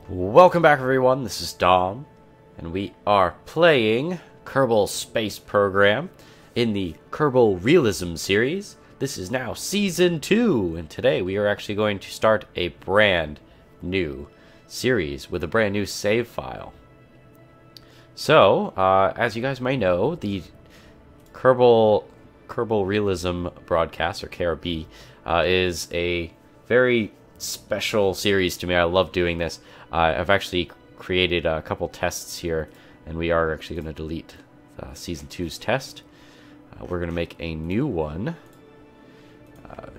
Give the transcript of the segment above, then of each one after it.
Welcome back, everyone. This is Dom, and we are playing Kerbal Space Program in the Kerbal Realism series. This is now Season 2, and today we are actually going to start a brand new series with a brand new save file. So, as you guys may know, the Kerbal Realism broadcast, or KRB, is a very special series to me. I love doing this. I've actually created a couple tests here, and we are actually going to delete Season 2's test. We're going to make a new one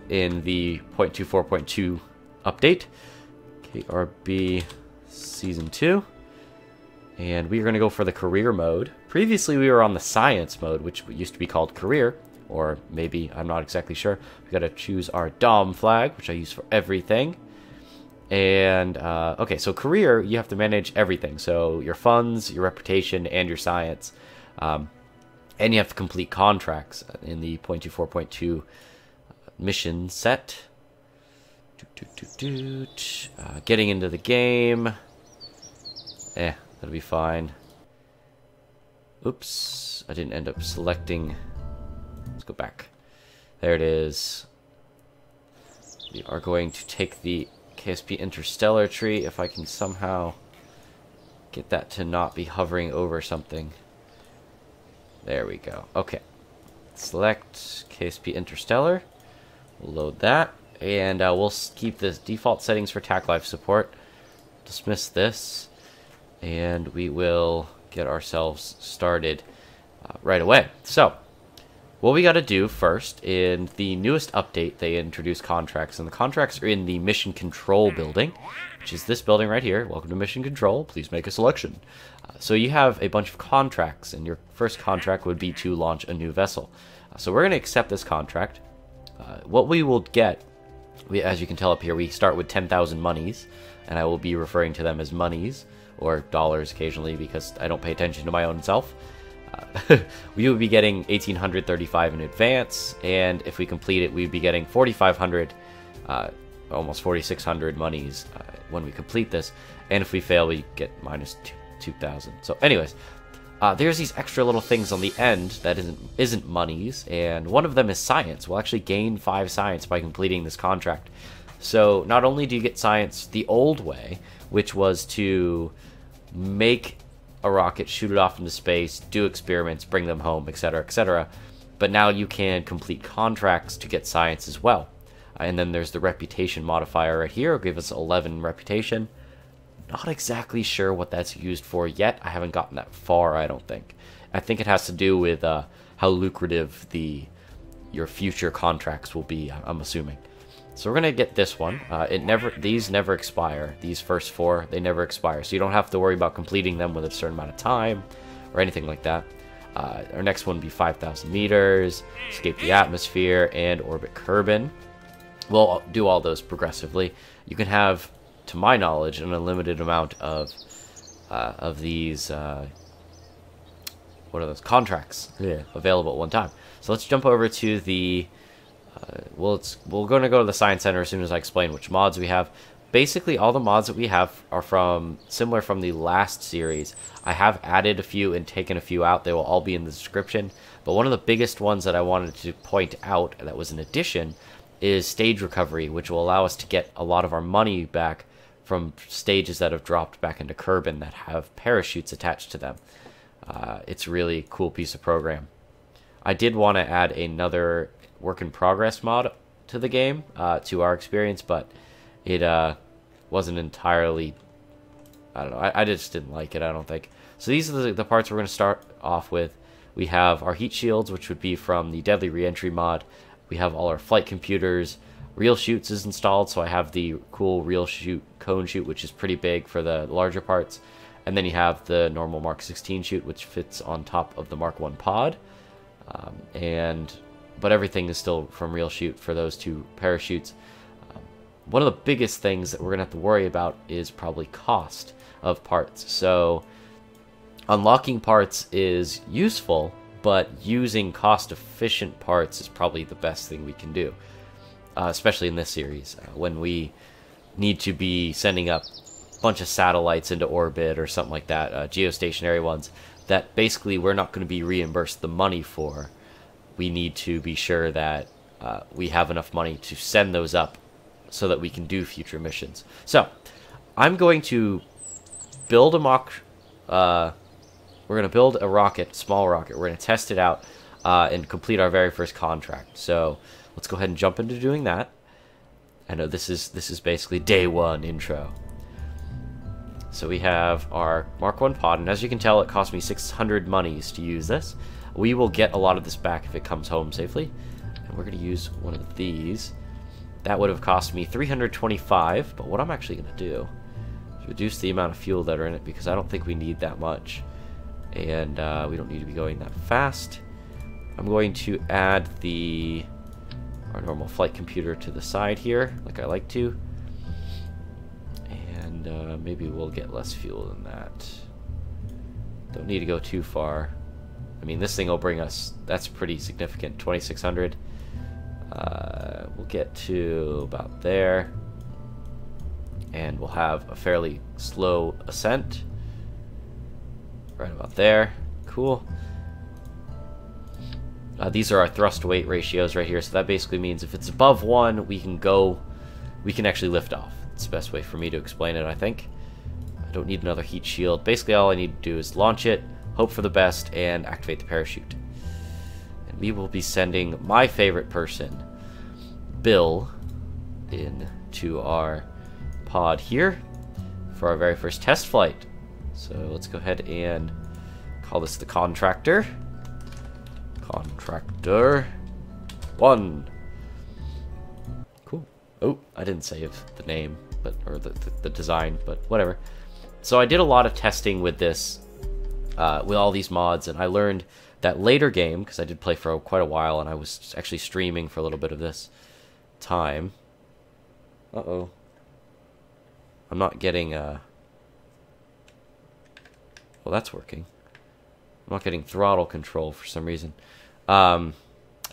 in the 0.24.2 update, KRB Season 2. And we're going to go for the career mode. Previously, we were on the science mode, which used to be called career, or maybe, I'm not exactly sure. We got to choose our Dom flag, which I use for everything. And, okay, so career, you have to manage everything. So your funds, your reputation, and your science. And you have to complete contracts in the 0.24.2 mission set. Getting into the game. That'll be fine. Oops, I didn't end up selecting. Let's go back. There it is. We are going to take the KSP Interstellar tree, if I can somehow get that to not be hovering over something. There we go. Okay. Select KSP Interstellar. We'll load that. And we'll keep the default settings for TAC Life support. Dismiss this. And we will get ourselves started right away. So, what we got to do first, in the newest update, they introduced contracts, and the contracts are in the Mission Control building, which is this building right here. Welcome to Mission Control. Please make a selection. So you have a bunch of contracts, and your first contract would be to launch a new vessel. So we're going to accept this contract. What we will get, as you can tell up here, we start with 10,000 monies, and I will be referring to them as monies, or dollars occasionally, because I don't pay attention to my own self. We would be getting 1,835 in advance, and if we complete it, we'd be getting 4,500, almost 4,600 monies when we complete this, and if we fail, we get minus 2,000. So anyways, there's these extra little things on the end that isn't monies, and one of them is science. We'll actually gain 5 science by completing this contract. So not only do you get science the old way, which was to make a rocket, shoot it off into space, do experiments, bring them home, etc., etc. But now you can complete contracts to get science as well. And then there's the reputation modifier right here. It'll give us 11 reputation. Not exactly sure what that's used for yet. I haven't gotten that far, I don't think. I think it has to do with how lucrative your future contracts will be, I'm assuming. So we're gonna get this one. These never expire. These first 4, they never expire. So you don't have to worry about completing them with a certain amount of time or anything like that. Our next one would be 5,000 meters, escape the atmosphere, and orbit Kerbin. We'll do all those progressively. You can have, to my knowledge, an unlimited amount of these. What are those contracts? Yeah, available at one time. So let's jump over to the. We're going to go to the Science Center as soon as I explain which mods we have. Basically, all the mods that we have are similar from the last series. I have added a few and taken a few out. They will all be in the description. But one of the biggest ones that I wanted to point out that was an addition is stage recovery, which will allow us to get a lot of our money back from stages that have dropped back into Kerbin that have parachutes attached to them. It's a really cool piece of program. I did want to add another work-in-progress mod to the game, to our experience, but it wasn't entirely, I don't know, I just didn't like it, I don't think. So these are the parts we're going to start off with. We have our heat shields, which would be from the Deadly Reentry mod. We have all our flight computers. Real Shoots is installed, so I have the cool Real Shoot cone chute, which is pretty big for the larger parts. And then you have the normal Mark 16 chute, which fits on top of the Mark 1 pod. But everything is still from Real Shoot for those 2 parachutes. One of the biggest things that we're going to have to worry about is probably cost of parts. So unlocking parts is useful, but using cost-efficient parts is probably the best thing we can do. especially in this series, when we need to be sending up bunch of satellites into orbit or something like that, geostationary ones, that basically we're not going to be reimbursed the money for. We need to be sure that we have enough money to send those up so that we can do future missions. So, I'm going to build a mock... we're going to build a rocket, small rocket. We're going to test it out and complete our very first contract. So, let's go ahead and jump into doing that. I know this is basically day one intro. So we have our Mark 1 pod, and as you can tell, it cost me 600 monies to use this. We will get a lot of this back if it comes home safely. And we're going to use one of these. That would have cost me 325, but what I'm actually going to do is reduce the amount of fuel that are in it, because I don't think we need that much. And we don't need to be going that fast. I'm going to add our normal flight computer to the side here, like I like to. And maybe we'll get less fuel than that. Don't need to go too far. I mean, this thing will bring us, that's pretty significant, 2,600. We'll get to about there. And we'll have a fairly slow ascent. Right about there. Cool. These are our thrust weight ratios right here, so that basically means if it's above 1, we can actually lift off. It's the best way for me to explain it, I think. I don't need another heat shield. Basically, all I need to do is launch it, hope for the best, and activate the parachute. And we will be sending my favorite person, Bill, into our pod here for our very first test flight. So let's go ahead and call this the Contractor. Contractor 1. Cool. Oh, I didn't save the name, or the design, but whatever. So I did a lot of testing with this, with all these mods, and I learned that later game, because I did play for quite a while, and I was actually streaming for a little bit of this time. Uh-oh. I'm not getting, well, that's working. I'm not getting throttle control for some reason. I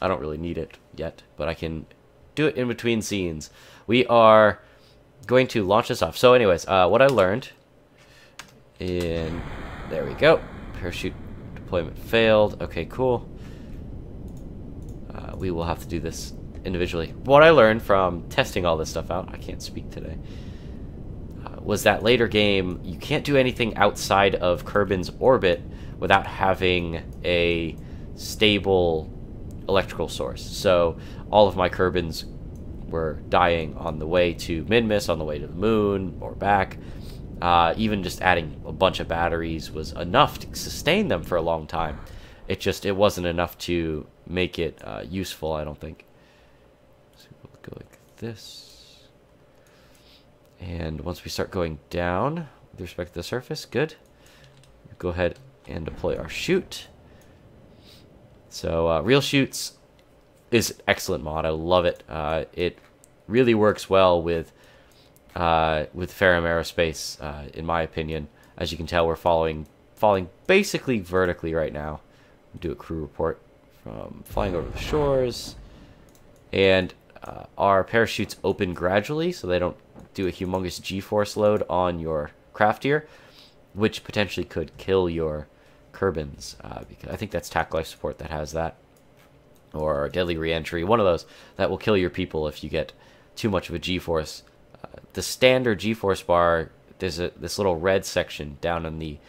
don't really need it yet, but I can do it in between scenes. We are going to launch this off. So anyways, what I learned, and there we go. Parachute deployment failed. Okay, cool. We will have to do this individually. What I learned from testing all this stuff out, I can't speak today, was that later game, you can't do anything outside of Kerbin's orbit without having a stable electrical source. So all of my Kerbins were dying on the way to Minmus, on the way to the moon, or back. Even just adding a bunch of batteries was enough to sustain them for a long time. It wasn't enough to make it useful, I don't think. So we'll go like this. And once we start going down with respect to the surface, good. Go ahead and deploy our chute. So Real Chutes is an excellent mod. I love it. It really works well with Ferrum Aerospace, in my opinion. As you can tell, we're falling basically vertically right now. Do a crew report from flying over the shores, and our parachutes open gradually, so they don't do a humongous G-force load on your craft here, which potentially could kill your Kerbins. Because I think that's TAC Life Support that has that, or Deadly Reentry, one of those that will kill your people if you get too much of a G-force. The standard G-force bar, there's this little red section down in the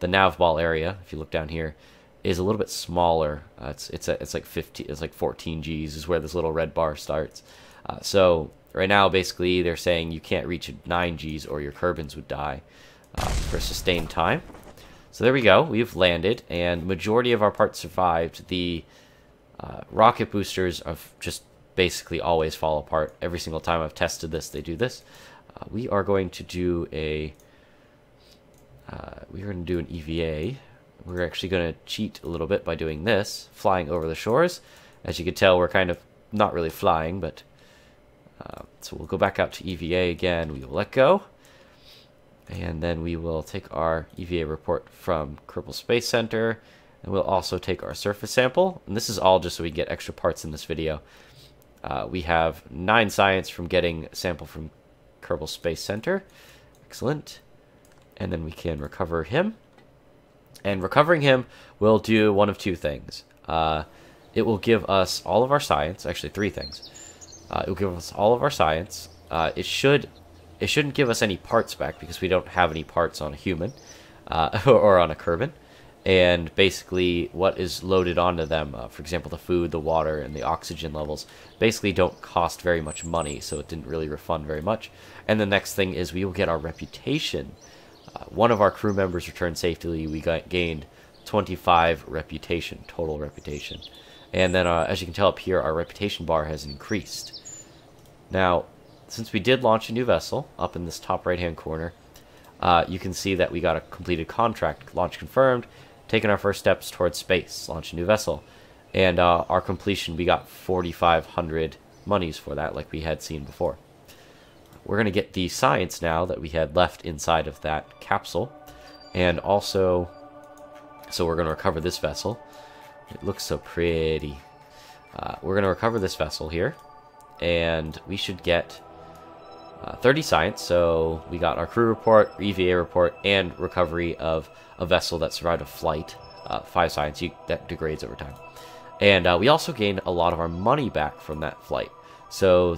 nav ball area. If you look down here, is a little bit smaller. It's like 14 Gs is where this little red bar starts. So right now, basically, they're saying you can't reach 9 Gs or your Kerbins would die for sustained time. So there we go. We've landed, and majority of our parts survived. The rocket boosters have just basically always fall apart. Every single time I've tested this, they do this. We are going to do an EVA. We're actually going to cheat a little bit by doing this, flying over the shores. As you can tell, we're kind of not really flying, but so we'll go back out to EVA again. We will let go, and then we will take our EVA report from Kerbal Space Center, and we'll also take our surface sample. And this is all just so we get extra parts in this video. We have 9 science from getting a sample from Kerbal Space Center. Excellent. And then we can recover him. And recovering him will do one of two things. It will give us all of our science. Actually, three things. It will give us all of our science. It shouldn't give us any parts back because we don't have any parts on a human or on a Kerbin. And basically what is loaded onto them, for example, the food, the water, and the oxygen levels, basically don't cost very much money, so it didn't really refund very much. And the next thing is we will get our reputation. One of our crew members returned safely. We gained 25 reputation, total reputation. And then, as you can tell up here, our reputation bar has increased. Now, since we did launch a new vessel, up in this top right-hand corner, you can see that we got a completed contract, launch confirmed, taking our first steps towards space, launch a new vessel. And our completion, we got 4,500 monies for that, like we had seen before. We're going to get the science now that we had left inside of that capsule. And also, so we're going to recover this vessel. It looks so pretty. We're going to recover this vessel here. And we should get 30 science. So we got our crew report, EVA report, and recovery of a vessel that survived a flight. 5 science, that degrades over time. And we also gained a lot of our money back from that flight. So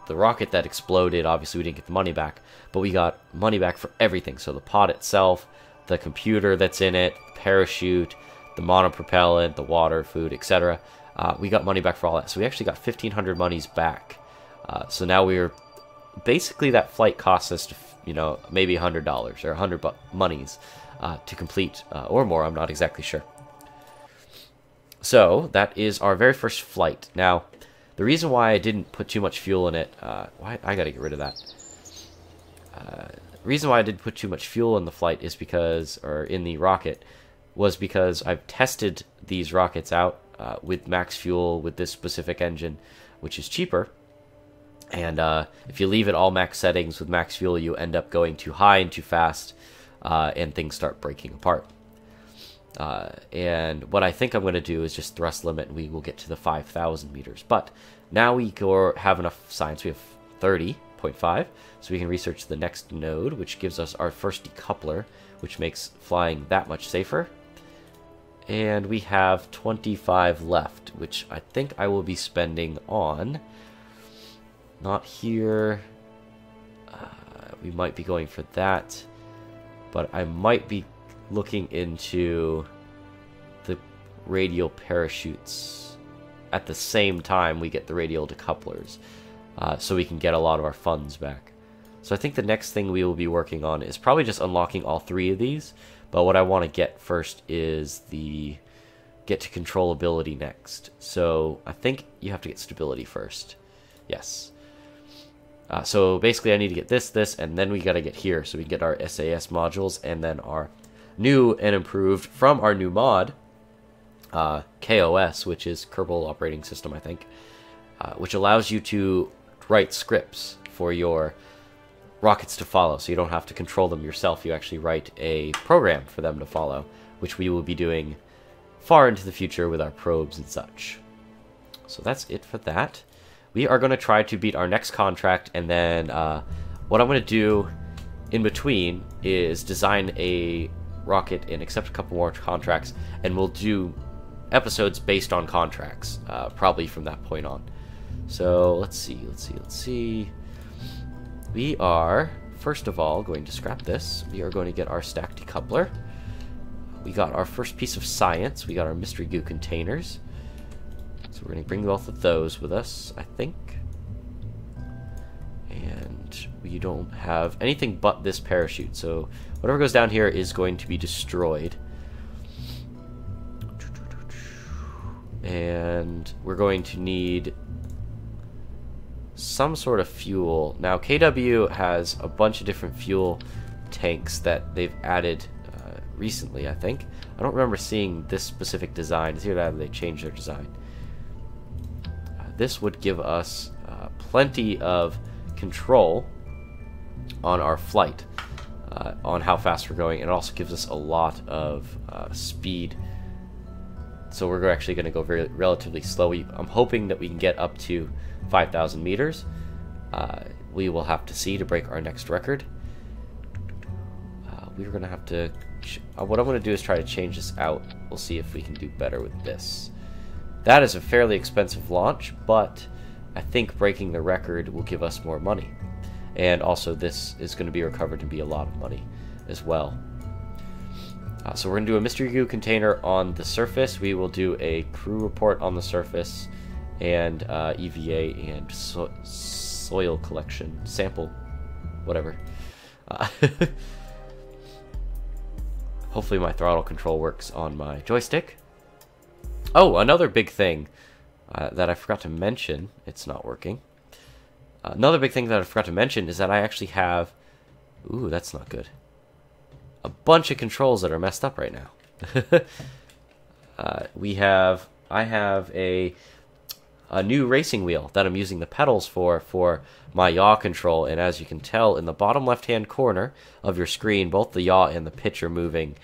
the rocket that exploded, obviously we didn't get the money back, but we got money back for everything. So the pod itself, the computer that's in it, the parachute, the monopropellant, the water, food, etc. We got money back for all that. So we actually got 1,500 monies back. So now we're basically, that flight cost us, maybe $100 or 100 monies to complete, or more. I'm not exactly sure. So that is our very first flight. Now, the reason why I didn't put too much fuel in it, I gotta get rid of that. The reason why I didn't put too much fuel in the flight is because, or in the rocket, was because I've tested these rockets out with max fuel with this specific engine, which is cheaper. And if you leave it all max settings with max fuel, you end up going too high and too fast, and things start breaking apart. And what I think I'm going to do is just thrust limit, and we will get to the 5,000 meters. But now we have enough science. We have 30.5, so we can research the next node, which gives us our first decoupler, which makes flying that much safer. And we have 25 left, which I think I will be spending on. Not here. We might be going for that, but I might be looking into the radial parachutes at the same time we get the radial decouplers, so we can get a lot of our funds back. So I think the next thing we will be working on is probably just unlocking all 3 of these, but what I want to get first is get to controllability next. So I think you have to get stability first. Yes. So basically I need to get this, and then we got to get here so we can get our SAS modules, and then our new and improved from our new mod, KOS, which is Kerbal Operating System, I think, which allows you to write scripts for your rockets to follow, so you don't have to control them yourself. You actually write a program for them to follow, which we will be doing far into the future with our probes and such. So that's it for that. We are going to try to beat our next contract, and then what I'm going to do in between is design a rocket and accept a couple more contracts, and we'll do episodes based on contracts, probably from that point on. So let's see. We are, first of all, going to scrap this. We are going to get our stack decoupler. We got our first piece of science. We got our mystery goo containers. So we're going to bring both of those with us, I think. And we don't have anything but this parachute, so whatever goes down here is going to be destroyed. And we're going to need some sort of fuel. Now, KW has a bunch of different fuel tanks that they've added recently, I think. I don't remember seeing this specific design. It's either that or they changed their design. This would give us plenty of control on our flight, on how fast we're going, and it also gives us a lot of speed. So we're actually going to go relatively slow. I'm hoping that we can get up to 5,000 meters. We will have to see to break our next record. we're going to have to... what I'm going to do is try to change this out. We'll see if we can do better with this. That is a fairly expensive launch, but I think breaking the record will give us more money. And also this is going to be recovered to be a lot of money as well. So we're going to do a mystery goo container on the surface. We will do a crew report on the surface, and EVA and soil collection, sample, whatever. Hopefully my throttle control works on my joystick. Oh, another big thing that I forgot to mention. It's not working. Another big thing that I forgot to mention is that I actually have... Ooh, that's not good. A bunch of controls that are messed up right now. I have a new racing wheel that I'm using the pedals for my yaw control, and as you can tell in the bottom left hand corner of your screen, both the yaw and the pitch are moving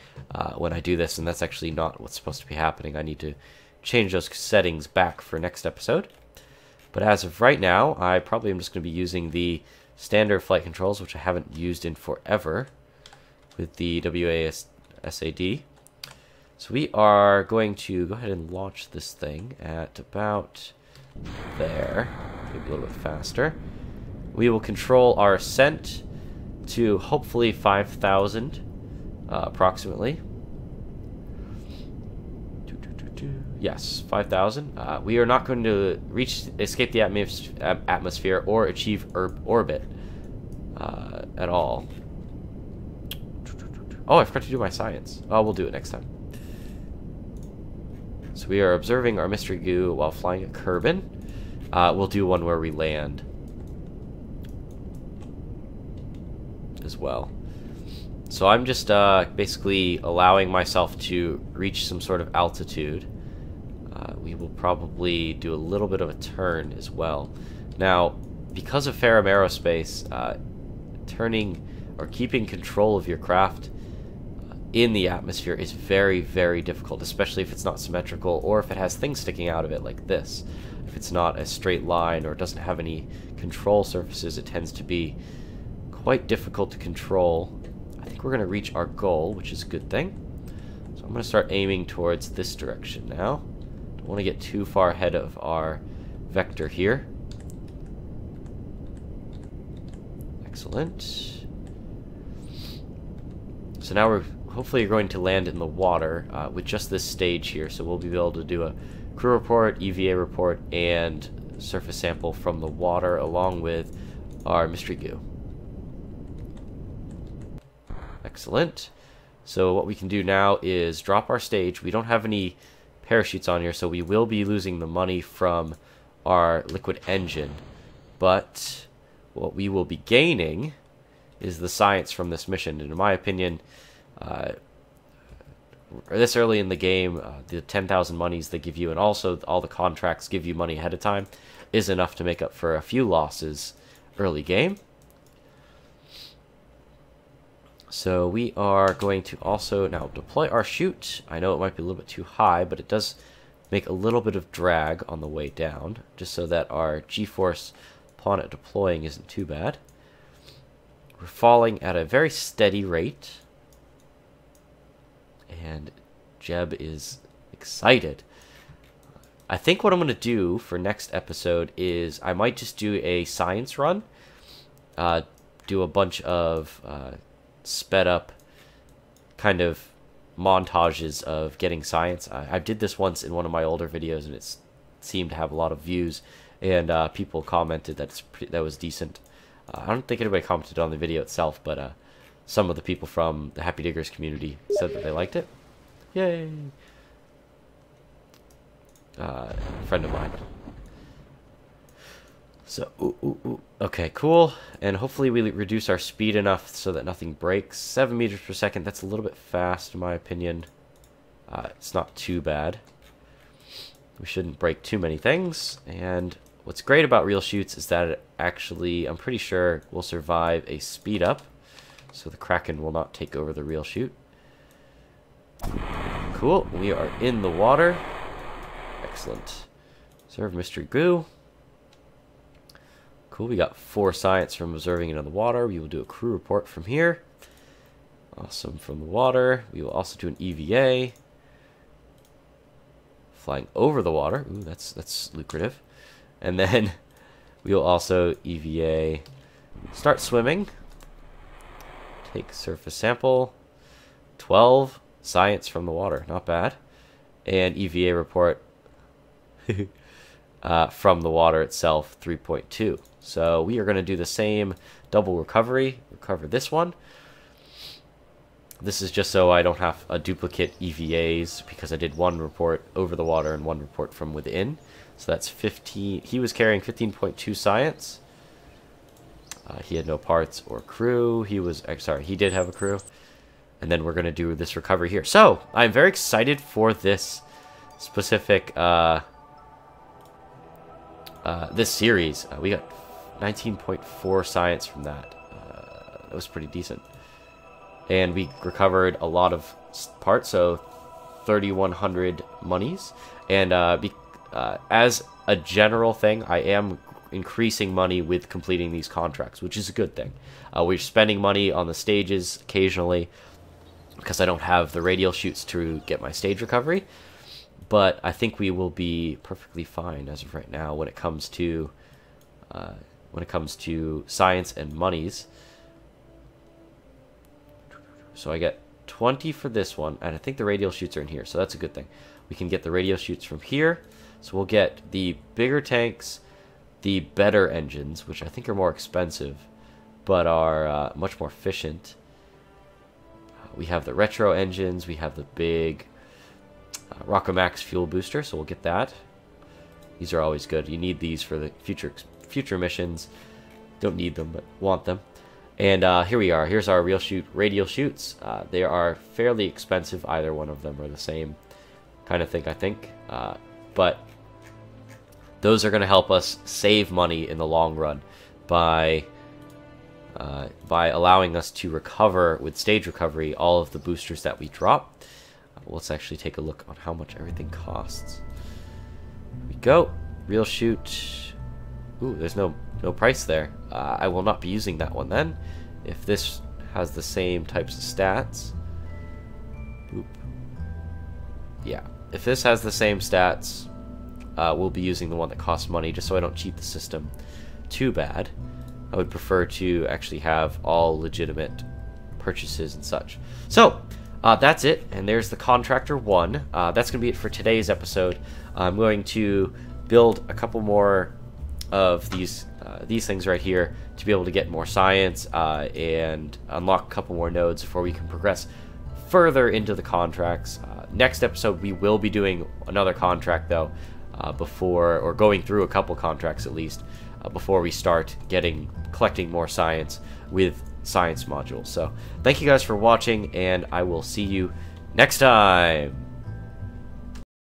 when I do this, and that's actually not what's supposed to be happening. I need to change those settings back for next episode. But as of right now, I probably am just going to be using the standard flight controls, which I haven't used in forever, with the WASD. So we are going to go ahead and launch this thing at about there, maybe a little bit faster. We will control our ascent to hopefully 5,000 approximately. Yes, 5,000. We are not going to escape the atmosphere or achieve orbit at all. Oh, I forgot to do my science. Oh, we'll do it next time. So we are observing our mystery goo while flying at Kerbin. We'll do one where we land as well. So I'm just basically allowing myself to reach some sort of altitude. We will probably do a little bit of a turn as well. Now, because of Ferrum Aerospace, turning or keeping control of your craft in the atmosphere is very, very difficult, especially if it's not symmetrical or if it has things sticking out of it like this. If it's not a straight line or doesn't have any control surfaces, it tends to be quite difficult to control. I think we're going to reach our goal, which is a good thing. So I'm going to start aiming towards this direction now. Don't want to get too far ahead of our vector here. Excellent. So now we're hopefully going to land in the water with just this stage here, so we'll be able to do a crew report, EVA report, and surface sample from the water along with our mystery goo. Excellent. So what we can do now is drop our stage. We don't have any parachutes on here, so we will be losing the money from our liquid engine, but what we will be gaining is the science from this mission. And in my opinion, this early in the game, the 10,000 monies they give you, and also all the contracts give you money ahead of time, is enough to make up for a few losses early game. So we are going to also now deploy our chute. I know it might be a little bit too high, but it does make a little bit of drag on the way down, just so that our G-force upon it deploying isn't too bad. We're falling at a very steady rate, and Jeb is excited. I think what I'm going to do for next episode is I might just do a science run, do a bunch of sped up kind of montages of getting science. I did this once in one of my older videos, and it seemed to have a lot of views, and people commented that that was decent. I don't think anybody commented on the video itself, but some of the people from the Happy Diggers community said that they liked it. Yay! A friend of mine. So, okay, cool. And hopefully we reduce our speed enough so that nothing breaks. 7 meters per second, that's a little bit fast in my opinion. It's not too bad. We shouldn't break too many things. And what's great about real chutes is that it actually, I'm pretty sure, will survive a speed up. So the Kraken will not take over the real chute. Cool, we are in the water. Excellent. Observe mystery goo. Cool, we got 4 science from observing it in the water. We will do a crew report from here. Awesome. From the water. We will also do an EVA. Flying over the water. Ooh, that's lucrative. And then we will also EVA. Start swimming. Take surface sample. 12 science from the water. Not bad. And EVA report from the water itself, 3.2. So we are going to do the same double recovery. Recover this one. This is just so I don't have a duplicate EVAs, because I did one report over the water and one report from within. So that's 15. He was carrying 15.2 science. He had no parts or crew. He was, sorry, he did have a crew. And then we're going to do this recovery here. So I'm very excited for this specific, this series. We got 19.4 science from that. That was pretty decent. And we recovered a lot of parts, so 3,100 monies. And as a general thing, I am increasing money with completing these contracts, which is a good thing. We're spending money on the stages occasionally because I don't have the radial chutes to get my stage recovery. But I think we will be perfectly fine as of right now when it comes to science and monies. So I get 20 for this one, and I think the radial chutes are in here, so that's a good thing. We can get the radial chutes from here, so we'll get the bigger tanks, the better engines, which I think are more expensive, but are much more efficient. We have the retro engines, we have the big Rockamax fuel booster, so we'll get that. These are always good. You need these for the future missions. Don't need them, but want them. And here we are. Here's our radial chutes. They are fairly expensive. Either one of them are the same kind of thing, I think. But those are going to help us save money in the long run by allowing us to recover with stage recovery all of the boosters that we drop. Let's actually take a look on how much everything costs. Here we go. Real chute. Ooh, there's no price there. I will not be using that one then. If this has the same types of stats. Oop. Yeah. If this has the same stats, we'll be using the one that costs money, just so I don't cheat the system too bad. I would prefer to actually have all legitimate purchases and such. So, that's it, and there's the Contractor 1. That's going to be it for today's episode. I'm going to build a couple more of these things right here to be able to get more science and unlock a couple more nodes before we can progress further into the contracts. Next episode, we will be doing another contract, though, or going through a couple contracts at least, before we start collecting more science with science modules. So thank you guys for watching, and I will see you next time.